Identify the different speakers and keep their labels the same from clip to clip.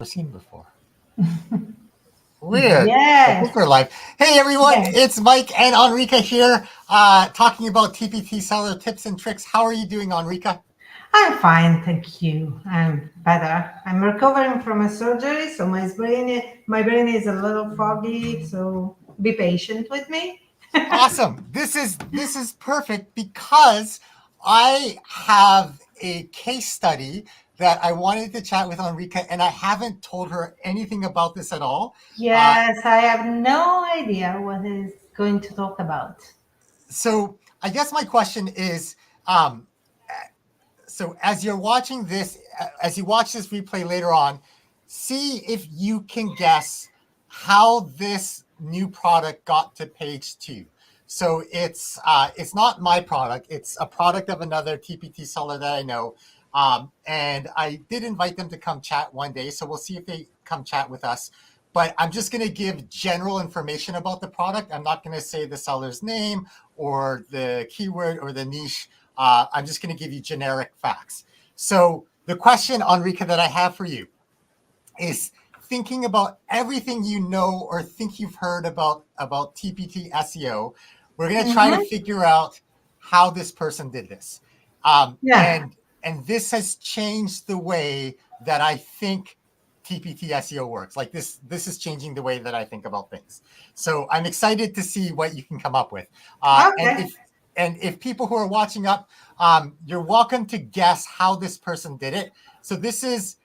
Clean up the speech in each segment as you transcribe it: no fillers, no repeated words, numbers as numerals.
Speaker 1: Seen before. Weird. I think
Speaker 2: Yes.
Speaker 1: we're live. Hey everyone,
Speaker 2: Yes.
Speaker 1: it's Mike and Enrica here, talking about TPT seller tips and tricks. How are you doing, Enrica?
Speaker 2: I'm fine, thank you. I'm better. I'm recovering from a surgery, so my brain is a little foggy, so be patient with me.
Speaker 1: Awesome. This is perfect because I have a case study that I wanted to chat with Enrica, and I haven't told her anything about this at all. Uh,
Speaker 2: Yes, I have no idea what is going to talk about.
Speaker 1: so I guess my question is, um, so as you're watching this, as you watch this replay later on, see if you can guess how this new product got to page 2. So it's not my product. It's a product of another TPT seller that I know. And I did invite them to come chat one day. So we'll see if they come chat with us. But I'm just going to give general information about the product. I'm not going to say the seller's name or the keyword or the niche. I'm just going to give you generic facts. So the question, Enrica, that I have for you is thinking about everything you know or think you've heard about TPT SEO. We're going to try to
Speaker 2: Mm-hmm.
Speaker 1: figure out how this person did this.
Speaker 2: Yeah.
Speaker 1: And this has changed the way that I think TPT SEO works. Like this is changing the way that I think about things. So I'm excited to see what you can come up with.
Speaker 2: Okay.
Speaker 1: And if people who are watching up, you're welcome to guess how this person did it. So this is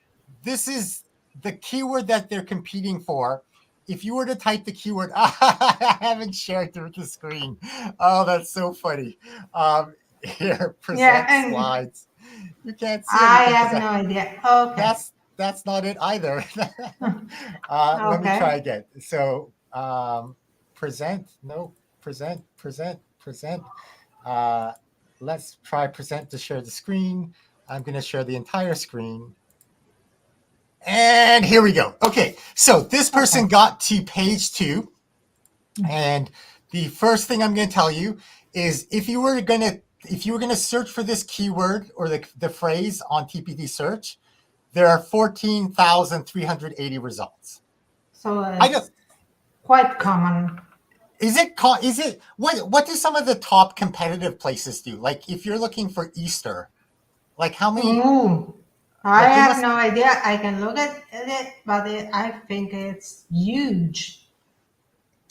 Speaker 1: the keyword that they're competing for. If you were to type the keyword, I haven't shared through the screen. Oh, that's so funny. Here,
Speaker 2: Yeah,
Speaker 1: present
Speaker 2: and
Speaker 1: slides. You can't see
Speaker 2: I
Speaker 1: anything because
Speaker 2: have no idea. Okay.
Speaker 1: that's not it either. Let me try
Speaker 2: Okay.
Speaker 1: again. So present, no, present. Uh, let's try present to share the screen. I'm going to share the entire screen. And here we go. Okay, so this person
Speaker 2: Okay.
Speaker 1: got to page 2. And the first thing I'm going to tell you is if you were going to search for this keyword or the phrase on TPT search, there are 14,380 results.
Speaker 2: So
Speaker 1: I don't
Speaker 2: it's quite common.
Speaker 1: is it what do some of the top competitive places do? Like if you're looking for Easter, like how many,
Speaker 2: Ooh, I
Speaker 1: like they
Speaker 2: have
Speaker 1: must,
Speaker 2: no idea. I can look at it, but I think it's huge.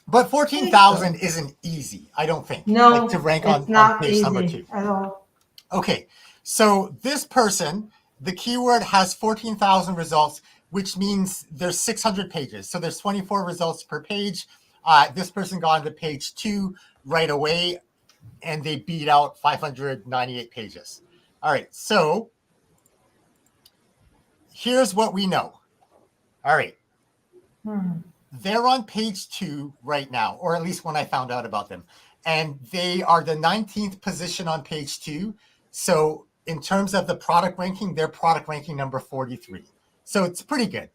Speaker 1: but
Speaker 2: I think
Speaker 1: 14,000
Speaker 2: so.
Speaker 1: isn't easy, I don't think, like to
Speaker 2: No,
Speaker 1: rank
Speaker 2: it's
Speaker 1: on
Speaker 2: not
Speaker 1: page number 2.
Speaker 2: easy at all.
Speaker 1: Okay, so this person, the keyword has 14,000 results, which means there's 600 pages. So there's 24 results per page. This person got into page 2 right away, and they beat out 598 pages. All right, so here's what we know. All right,
Speaker 2: Hmm.
Speaker 1: they're on page 2 right now, or at least when I found out about them. And they are the 19th position on page 2. So in terms of the product ranking, they're product ranking number 43. So it's pretty good.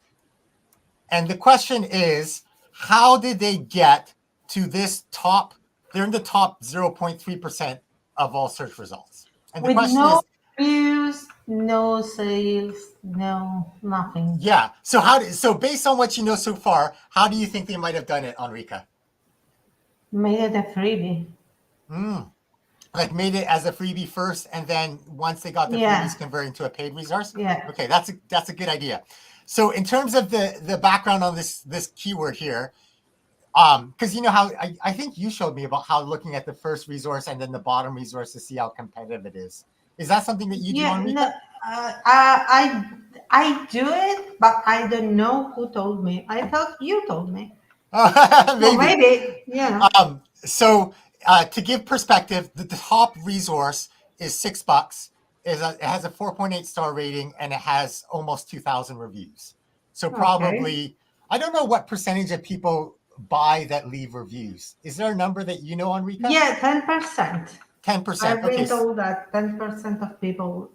Speaker 1: And the question is, how did they get to this top? They're in the top 0.3% of all search results. And the
Speaker 2: With
Speaker 1: question
Speaker 2: no
Speaker 1: is,
Speaker 2: views, no sales, no nothing.
Speaker 1: yeah. So based on what you know so far, how do you think they might have done it, Enrica?
Speaker 2: Made it a freebie.
Speaker 1: Mm. Like made it as a freebie first, and then once they got the
Speaker 2: Yeah,
Speaker 1: freebies, convert into a paid resource.
Speaker 2: yeah.
Speaker 1: Okay, that's a good idea. So in terms of the background on this keyword here, because you know how I think you showed me about how looking at the first resource and then the bottom resource to see how competitive it is. Is that something that you do,
Speaker 2: Yeah, no,
Speaker 1: Enrica?
Speaker 2: I do it, but I don't know who told me. I thought you told me. So
Speaker 1: Maybe.
Speaker 2: maybe,
Speaker 1: So to give perspective, the top resource is $6. It has a 4.8 star rating and it has almost 2,000 reviews. So
Speaker 2: okay.
Speaker 1: probably, I don't know what percentage of people buy that leave reviews. Is there a number that you know, Enrica?
Speaker 2: Yeah, 10%.
Speaker 1: 10%.
Speaker 2: I've
Speaker 1: Okay.
Speaker 2: been told that 10% of people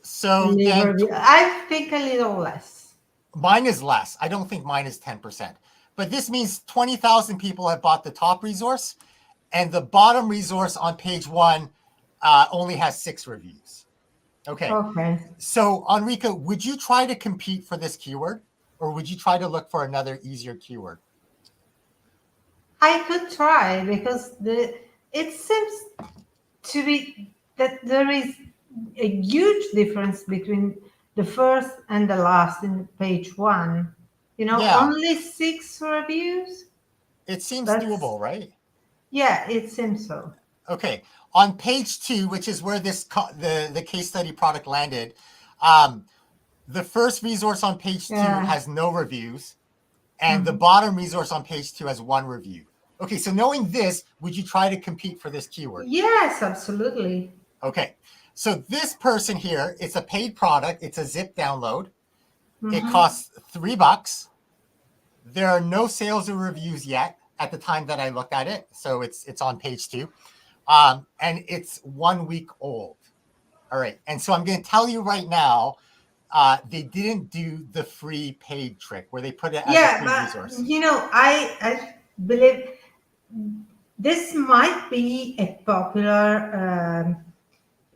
Speaker 1: So
Speaker 2: leave
Speaker 1: then
Speaker 2: review. I think a little less.
Speaker 1: mine is less. I don't think mine is 10%. But this means 20,000 people have bought the top resource, and the bottom resource on page 1 only has 6 reviews. Okay.
Speaker 2: Okay.
Speaker 1: So, Enrica, would you try to compete for this keyword? or would you try to look for another easier keyword?
Speaker 2: I could try because it seems to be that there is a huge difference between the first and the last in page one.
Speaker 1: Yeah,
Speaker 2: Only 6 reviews.
Speaker 1: it seems
Speaker 2: That's
Speaker 1: doable, right?
Speaker 2: Yeah, it seems so.
Speaker 1: Okay, on page 2, which is where the case study product landed, the first resource on page 2
Speaker 2: Yeah.
Speaker 1: has no reviews, and the bottom resource on page 2 has 1 review. Okay, so knowing this, would you try to compete for this keyword?
Speaker 2: Yes, absolutely.
Speaker 1: Okay, so this person here, it's a paid product. It's a zip download. It costs $3. There are no sales or reviews yet at the time that I looked at it, so it's on page 2, and it's 1 week old. All right, and so I'm going to tell you right now, they didn't do the free paid trick where they put it as a free resource.
Speaker 2: I believe this might be a popular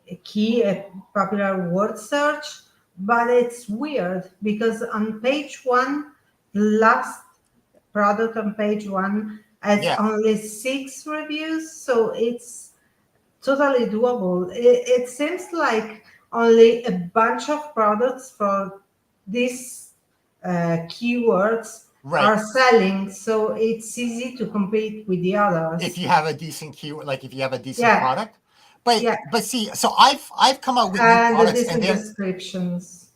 Speaker 2: a popular word search, but it's weird because on page one, the last product on page one has
Speaker 1: Yeah,
Speaker 2: only 6 reviews, so it's totally doable. It seems like only a bunch of products for these keywords
Speaker 1: right.
Speaker 2: are selling, so it's easy to compete with the
Speaker 1: If
Speaker 2: others.
Speaker 1: you have a decent keyword, like if you have a decent
Speaker 2: Yeah,
Speaker 1: product, but
Speaker 2: yeah,
Speaker 1: see, so I've come out with new
Speaker 2: and the
Speaker 1: products, and
Speaker 2: decent
Speaker 1: they're
Speaker 2: descriptions.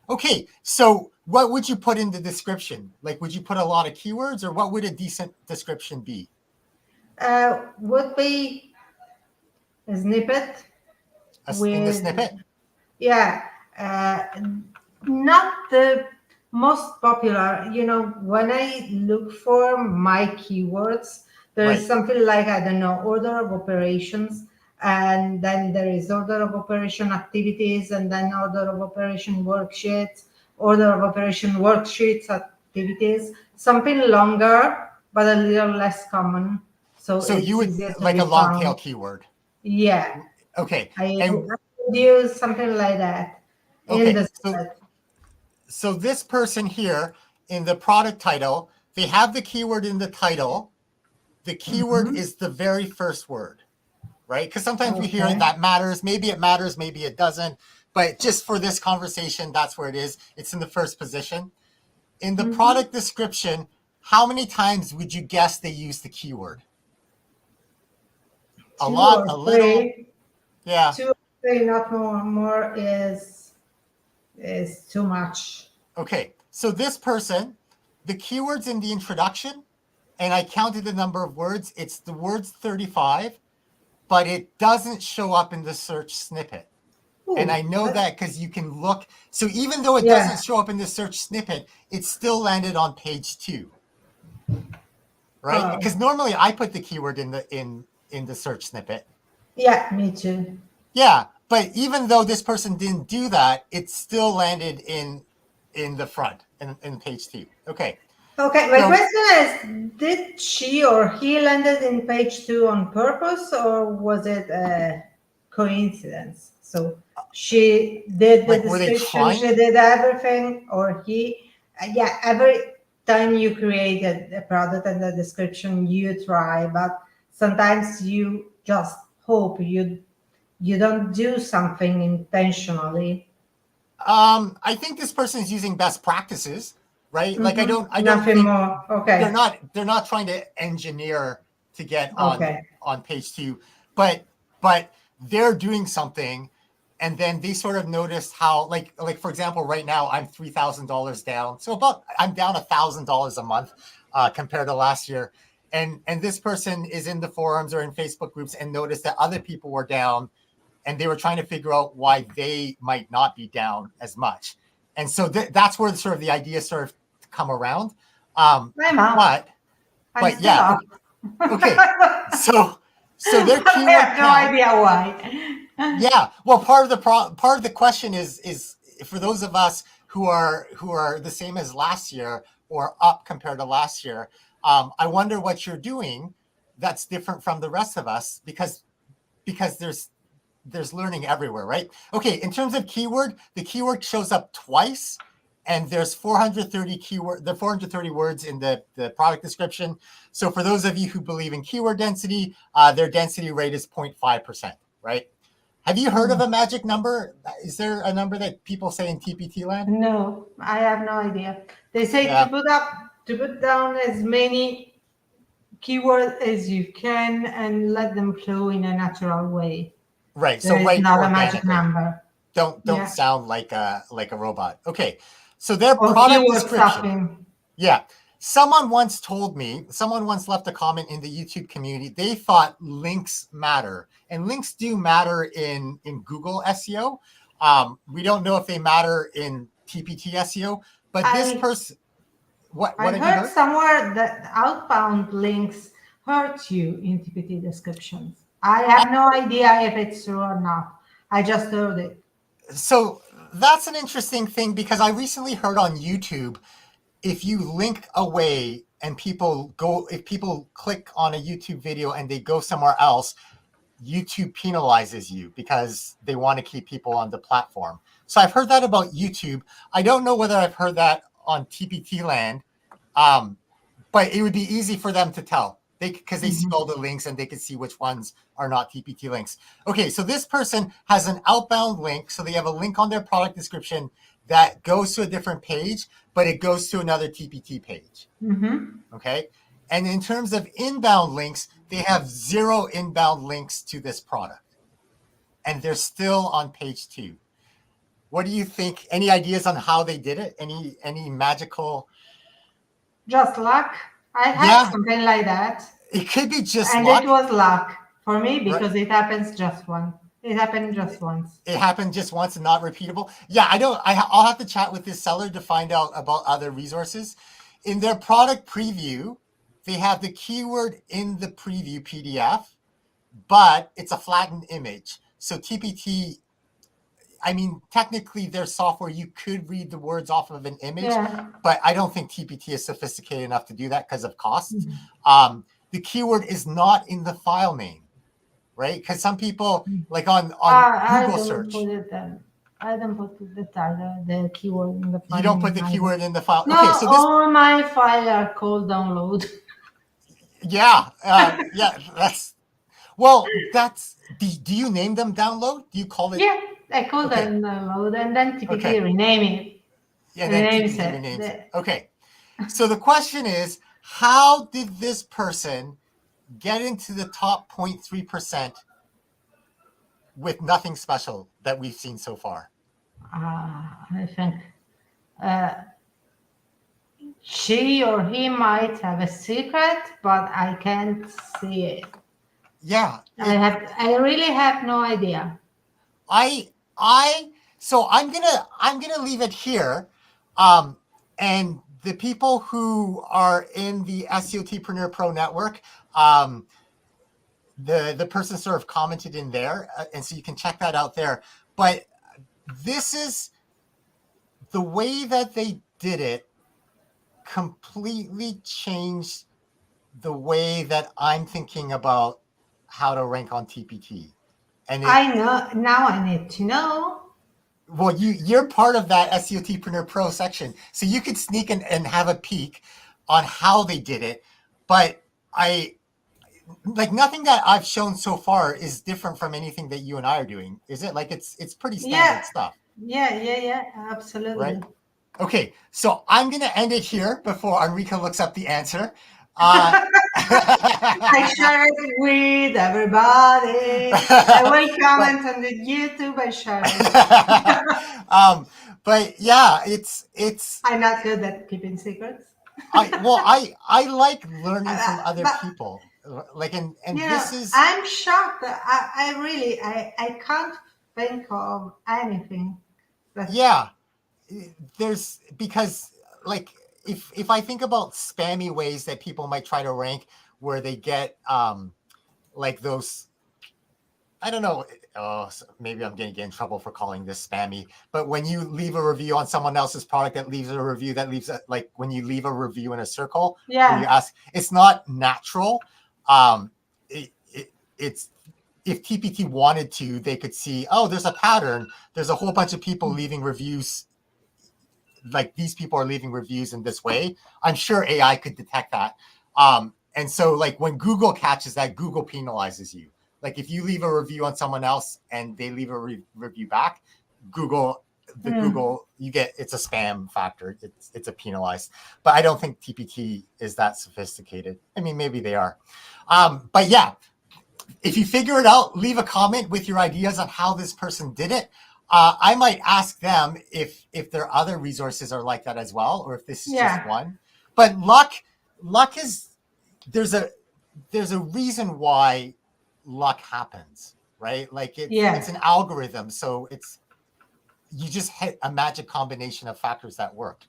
Speaker 1: okay. So what would you put in the description? Like, would you put a lot of keywords, or what would a decent description be?
Speaker 2: Would be a snippet
Speaker 1: In the
Speaker 2: with,
Speaker 1: snippet?
Speaker 2: yeah, not the most popular. When I look for my keywords, there is
Speaker 1: Right.
Speaker 2: something like, I don't know, order of operations, and then there is order of operation activities, and then order of operation worksheets, order of operation worksheets activities, something longer but a little less common, so
Speaker 1: So you
Speaker 2: it's
Speaker 1: would
Speaker 2: easier to
Speaker 1: like
Speaker 2: be
Speaker 1: a long tail
Speaker 2: found.
Speaker 1: keyword.
Speaker 2: Yeah,
Speaker 1: Okay.
Speaker 2: I
Speaker 1: And
Speaker 2: would use something like that in
Speaker 1: okay.
Speaker 2: the
Speaker 1: So
Speaker 2: site.
Speaker 1: this person here in the product title, they have the keyword in the title. The keyword
Speaker 2: Mhm.
Speaker 1: is the very first word, right? Because sometimes we hear
Speaker 2: Okay.
Speaker 1: that matters. Maybe it matters, maybe it doesn't. But just for this conversation, that's where it is. It's in the first position. In the
Speaker 2: Mhm.
Speaker 1: product description, how many times would you guess they use the keyword? A
Speaker 2: Two
Speaker 1: lot,
Speaker 2: or
Speaker 1: a little?
Speaker 2: three.
Speaker 1: Yeah.
Speaker 2: Two or three, not more. More is too much.
Speaker 1: Okay. So this person, the keywords in the introduction, and I counted the number of words, it's the words 35, but it doesn't show up in the search snippet. And I
Speaker 2: Ooh,
Speaker 1: know that because you can look. So even though it
Speaker 2: yeah,
Speaker 1: doesn't show up in the search snippet, it still landed on page 2, right? Because
Speaker 2: oh,
Speaker 1: normally I put the keyword in the search snippet.
Speaker 2: yeah, me too.
Speaker 1: Yeah, but even though this person didn't do that, it still landed in the front in page 2. Okay,
Speaker 2: Okay, my
Speaker 1: so
Speaker 2: question is, did she or he landed in page two on purpose, or was it a coincidence? So she did the
Speaker 1: like, were they
Speaker 2: description, she
Speaker 1: trying?
Speaker 2: did everything, or he, yeah, every time you create a product and a description, you try, but sometimes you just hope you don't do something intentionally.
Speaker 1: I think this person is using best practices, right? Like I don't
Speaker 2: Nothing
Speaker 1: think
Speaker 2: more.
Speaker 1: they're
Speaker 2: Okay,
Speaker 1: not trying to engineer to get
Speaker 2: okay.
Speaker 1: on page 2, but they're doing something, and then they sort of noticed how, like for example, right now I'm $3,000 down, so about I'm down $1,000 a month compared to last year, and this person is in the forums or in Facebook groups and noticed that other people were down, and they were trying to figure out why they might not be down as much. And so that's where sort of the idea sort of come around. Um,
Speaker 2: I'm up.
Speaker 1: but
Speaker 2: I'm
Speaker 1: but
Speaker 2: still
Speaker 1: yeah,
Speaker 2: up.
Speaker 1: okay. So their
Speaker 2: I
Speaker 1: keyword
Speaker 2: have no
Speaker 1: count,
Speaker 2: idea why.
Speaker 1: yeah. Well, part of the question is for those of us who are the same as last year or up compared to last year. I wonder what you're doing that's different from the rest of us, because there's learning everywhere, right? Okay, in terms of keyword, the keyword shows up twice and there's 430 words in the product description. So for those of you who believe in keyword density, their density rate is 0.5%, right? Have you heard of a magic number? Is there a number that people say in TPT land?
Speaker 2: No, I have no idea. They say
Speaker 1: Yeah.
Speaker 2: to put down as many keywords as you can and let them flow in a natural way.
Speaker 1: Right.
Speaker 2: There
Speaker 1: So
Speaker 2: is
Speaker 1: write
Speaker 2: not a magic
Speaker 1: organically.
Speaker 2: number.
Speaker 1: Don't
Speaker 2: Yeah.
Speaker 1: sound like a robot. Okay. So their
Speaker 2: Or
Speaker 1: product
Speaker 2: keyword
Speaker 1: description.
Speaker 2: stuffing.
Speaker 1: Yeah. Someone once left a comment in the YouTube community. They thought links matter, and links do matter in Google SEO. We don't know if they matter in TPT SEO, but this person, what
Speaker 2: I
Speaker 1: have you
Speaker 2: heard
Speaker 1: heard?
Speaker 2: somewhere that outbound links hurt you in TPT descriptions. I have no idea if it's true or not. I just heard it.
Speaker 1: So that's an interesting thing, because I recently heard on YouTube, if you link away and if people click on a YouTube video and they go somewhere else, YouTube penalizes you because they want to keep people on the platform. So I've heard that about YouTube. I don't know whether I've heard that on TPT land, but it would be easy for them to tell, because they see all the links and they can see which ones are not TPT links. Okay, so this person has an outbound link. So they have a link on their product description that goes to a different page, but it goes to another TPT page. Okay. And in terms of inbound links, they have 0 inbound links to this product, and they're still on page 2. What do you think? Any ideas on how they did it? Any magical?
Speaker 2: Just luck. I had something like that.
Speaker 1: It could be just
Speaker 2: and
Speaker 1: luck.
Speaker 2: It was luck for me because
Speaker 1: Right.
Speaker 2: it happens just once. It happened just once.
Speaker 1: It happened just once and not repeatable. Yeah, I'll have to chat with this seller to find out about other resources. In their product preview, they have the keyword in the preview PDF, but it's a flattened image. So TPT, technically their software, you could read the words off of an image, but I don't think TPT is sophisticated enough to do that because of costs. The keyword is not in the file name, right? Because some people, like on Google search.
Speaker 2: I don't put the keyword in the file.
Speaker 1: You don't put the keyword in the file.
Speaker 2: No,
Speaker 1: okay, so
Speaker 2: all my files are called download.
Speaker 1: Yeah, that's do you name them download? Do you call it?
Speaker 2: Yeah, I call them download, and then TPT rename it.
Speaker 1: Yeah, then TPT renames it. Okay, so the question is, how did this person get into the top 0.3% with nothing special that we've seen so far?
Speaker 2: I think she or he might have a secret, but I can't see it.
Speaker 1: Yeah,
Speaker 2: I really have no idea.
Speaker 1: So I'm gonna leave it here, and the people who are in the SEOTpreneur Pro network, the person sort of commented in there, and so you can check that out there. But this is the way that they did it. Completely changed the way that I'm thinking about how to rank on TPT. And
Speaker 2: I know now. I need to know.
Speaker 1: Well, you're part of that SEOTpreneur Pro section, so you could sneak and have a peek on how they did it. But nothing that I've shown so far is different from anything that you and I are doing, is it? Like it's pretty standard stuff.
Speaker 2: Yeah, absolutely.
Speaker 1: Right. Okay, so I'm gonna end it here before Enrica looks up the answer. I
Speaker 2: share it with everybody. I will comment on the YouTube. I share it.
Speaker 1: But yeah, it's.
Speaker 2: I'm not good at keeping secrets.
Speaker 1: I like learning from other people. This is.
Speaker 2: I'm shocked. I can't think of anything.
Speaker 1: There's because if I think about spammy ways that people might try to rank, where they get those, I don't know. Oh, maybe I'm going to get in trouble for calling this spammy. But when you leave a review on someone else's product that leaves a review when you leave a review in a circle, where you ask, it's not natural. It's if TPT wanted to, they could see, oh, there's a pattern. There's a whole bunch of people leaving reviews like these people are leaving reviews in this way, I'm sure AI could detect that. And so like when Google catches that, Google penalizes you. Like if you leave a review on someone else and they leave a review back, Google, you get, it's a spam factor. It's a penalized, but I don't think TPT is that sophisticated. I mean, maybe they are. But yeah, if you figure it out, leave a comment with your ideas on how this person did it. I might ask them if their other resources are like that as well, or if this is just one. But luck is, there's a reason why luck happens, right? Like it's an algorithm, so you just hit a magic combination of factors that work.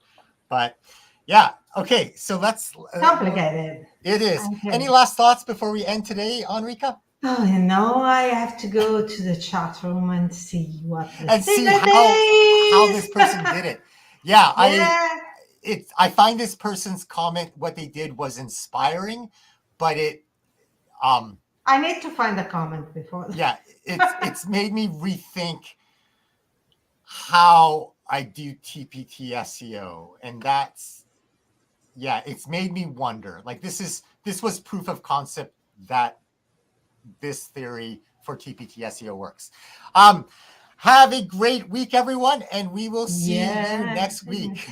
Speaker 1: But yeah, okay, so let's
Speaker 2: complicated.
Speaker 1: It is.
Speaker 2: Okay.
Speaker 1: Any last thoughts before we end today, Enrica?
Speaker 2: Oh, I have to go to the chat room and see what the
Speaker 1: And see
Speaker 2: secret
Speaker 1: how
Speaker 2: is.
Speaker 1: this person did it. Yeah, I find this person's comment, what they did was inspiring, but
Speaker 2: I need to find a comment before.
Speaker 1: Yeah, it's made me rethink how I do TPT SEO, and it's made me wonder. Like this was proof of concept that this theory for TPT SEO works. Have a great week, everyone, and we will see you next week.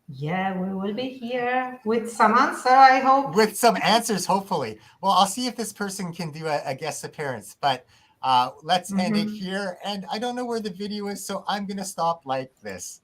Speaker 2: Yeah, we will be here with some answer, I hope.
Speaker 1: With some answers, hopefully. Well, I'll see if this person can do a guest appearance, but let's end it here. And I don't know where the video is, so I'm going to stop like this.